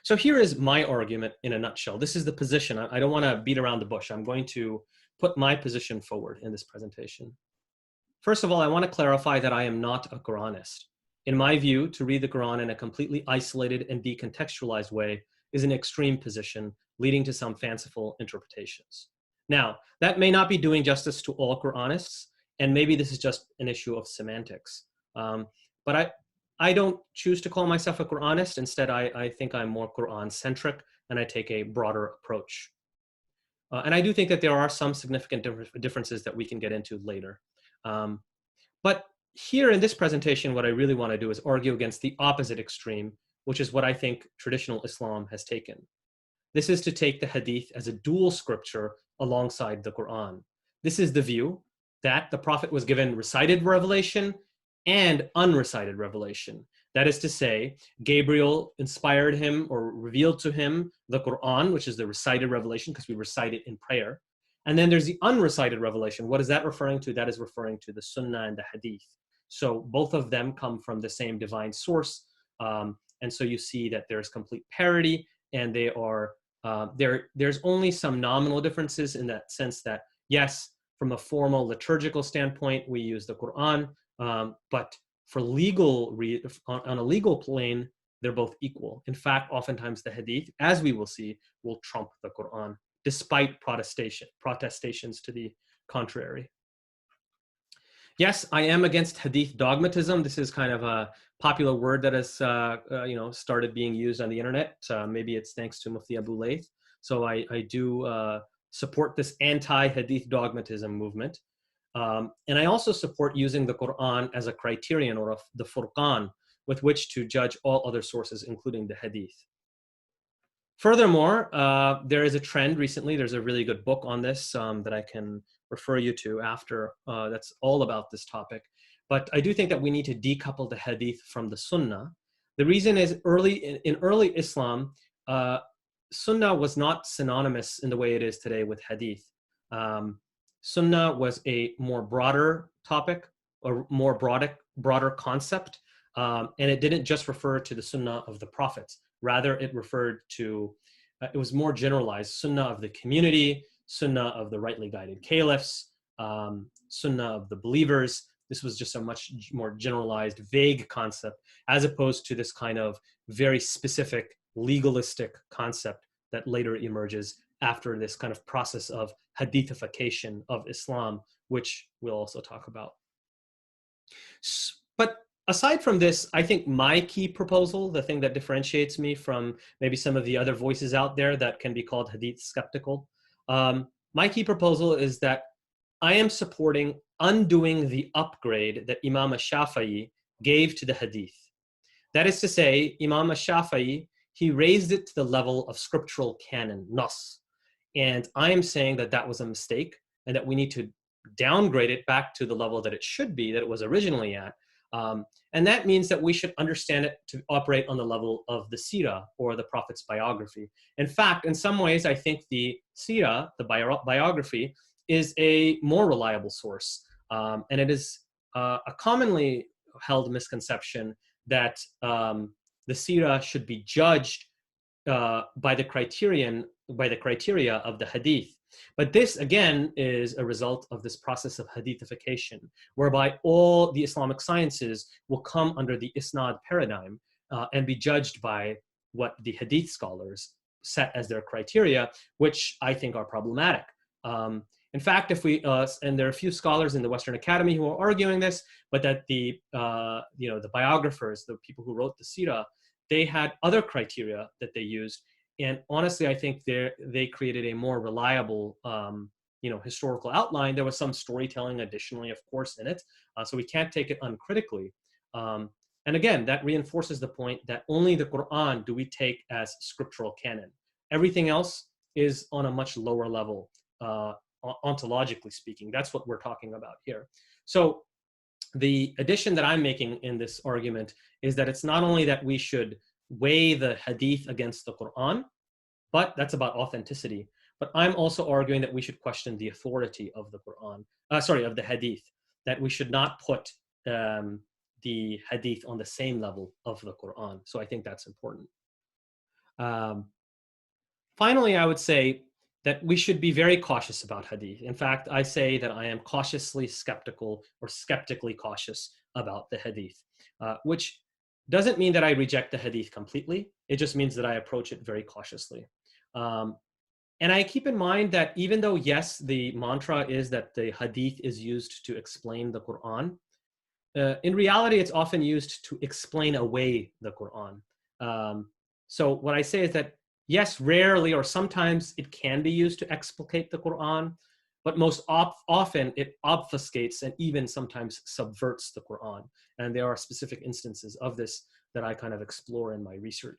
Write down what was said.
So here is my argument in a nutshell. This is the position. I don't want to beat around the bush. I'm going to put my position forward in this presentation. First of all, I want to clarify that I am not a Qur'anist. In my view, to read the Qur'an in a completely isolated and decontextualized way is an extreme position, leading to some fanciful interpretations. Now, that may not be doing justice to all Qur'anists, and maybe this is just an issue of semantics. But I don't choose to call myself a Qur'anist. Instead, I think I'm more Qur'an-centric, and I take a broader approach. And I do think that there are some significant differences that we can get into later. But here in this presentation, what I really want to do is argue against the opposite extreme, which is what I think traditional Islam has taken. This is to take the Hadith as a dual scripture alongside the Qur'an. This is the view that the Prophet was given recited revelation and unrecited revelation. That is to say, Gabriel inspired him or revealed to him the Qur'an, which is the recited revelation because we recite it in prayer. And then there's the unrecited revelation. What is that referring to? That is referring to the Sunnah and the Hadith. So both of them come from the same divine source. And so you see that there's complete parity, and they are, there's only some nominal differences in that sense that, yes, from a formal liturgical standpoint, we use the Qur'an, but for on a legal plane, they're both equal. In fact, oftentimes the Hadith, as we will see, will trump the Qur'an, despite protestations to the contrary. Yes, I am against Hadith dogmatism. This is kind of a popular word that has started being used on the internet. Maybe it's thanks to Mufti Abu Layth. So I do support this anti-Hadith dogmatism movement. And I also support using the Qur'an as a criterion or the Furqan with which to judge all other sources, including the Hadith. Furthermore, there is a trend recently. There's a really good book on this that I can refer you to after. That's all about this topic. But I do think that we need to decouple the Hadith from the Sunnah. The reason is in early Islam, Sunnah was not synonymous in the way it is today with Hadith. Sunnah was a more broader topic, or more broader concept, and it didn't just refer to the Sunnah of the prophets. Rather, it referred to, it was more generalized, Sunnah of the community, Sunnah of the rightly guided caliphs, Sunnah of the believers. This was just a much more generalized, vague concept, as opposed to this kind of very specific, legalistic concept that later emerges after this kind of process of hadithification of Islam, which we'll also talk about. But aside from this, I think my key proposal, the thing that differentiates me from maybe some of the other voices out there that can be called Hadith skeptical, my key proposal is that I am supporting undoing the upgrade that Imam Shafi'i gave to the Hadith. That is to say, Imam Shafi'i, he raised it to the level of scriptural canon, nas. And I am saying that that was a mistake and that we need to downgrade it back to the level that it should be, that it was originally at. And that means that we should understand it to operate on the level of the Sirah, or the Prophet's biography. In fact, in some ways, I think the Sirah, the biography, is a more reliable source. And it is a commonly held misconception that the Sirah should be judged by the criteria of the Hadith. But this, again, is a result of this process of hadithification, whereby all the Islamic sciences will come under the Isnad paradigm and be judged by what the Hadith scholars set as their criteria, which I think are problematic. In fact, if we, and there are a few scholars in the Western Academy who are arguing this, but that the biographers, the people who wrote the Sirah, they had other criteria that they used. And honestly, I think they created a more reliable, historical outline. There was some storytelling additionally, of course, in it. So we can't take it uncritically. And again, that reinforces the point that only the Qur'an do we take as scriptural canon. Everything else is on a much lower level, ontologically speaking. That's what we're talking about here. So the addition that I'm making in this argument is that it's not only that we should weigh the Hadith against the Qur'an, but that's about authenticity. But I'm also arguing that we should question the authority of the Qur'an, of the Hadith, that we should not put the Hadith on the same level of the Qur'an. So I think that's important. Um, Finally, I would say that we should be very cautious about hadith. In fact, I say that I am cautiously skeptical or skeptically cautious about the hadith, which doesn't mean that I reject the hadith completely. It just means that I approach it very cautiously. Um, and I keep in mind that even though, yes, the mantra is that the hadith is used to explain the Qur'an, in reality, it's often used to explain away the Qur'an. So what I say is that, yes, rarely or sometimes it can be used to explicate the Qur'an, but most often it obfuscates and even sometimes subverts the Qur'an. And there are specific instances of this that I kind of explore in my research.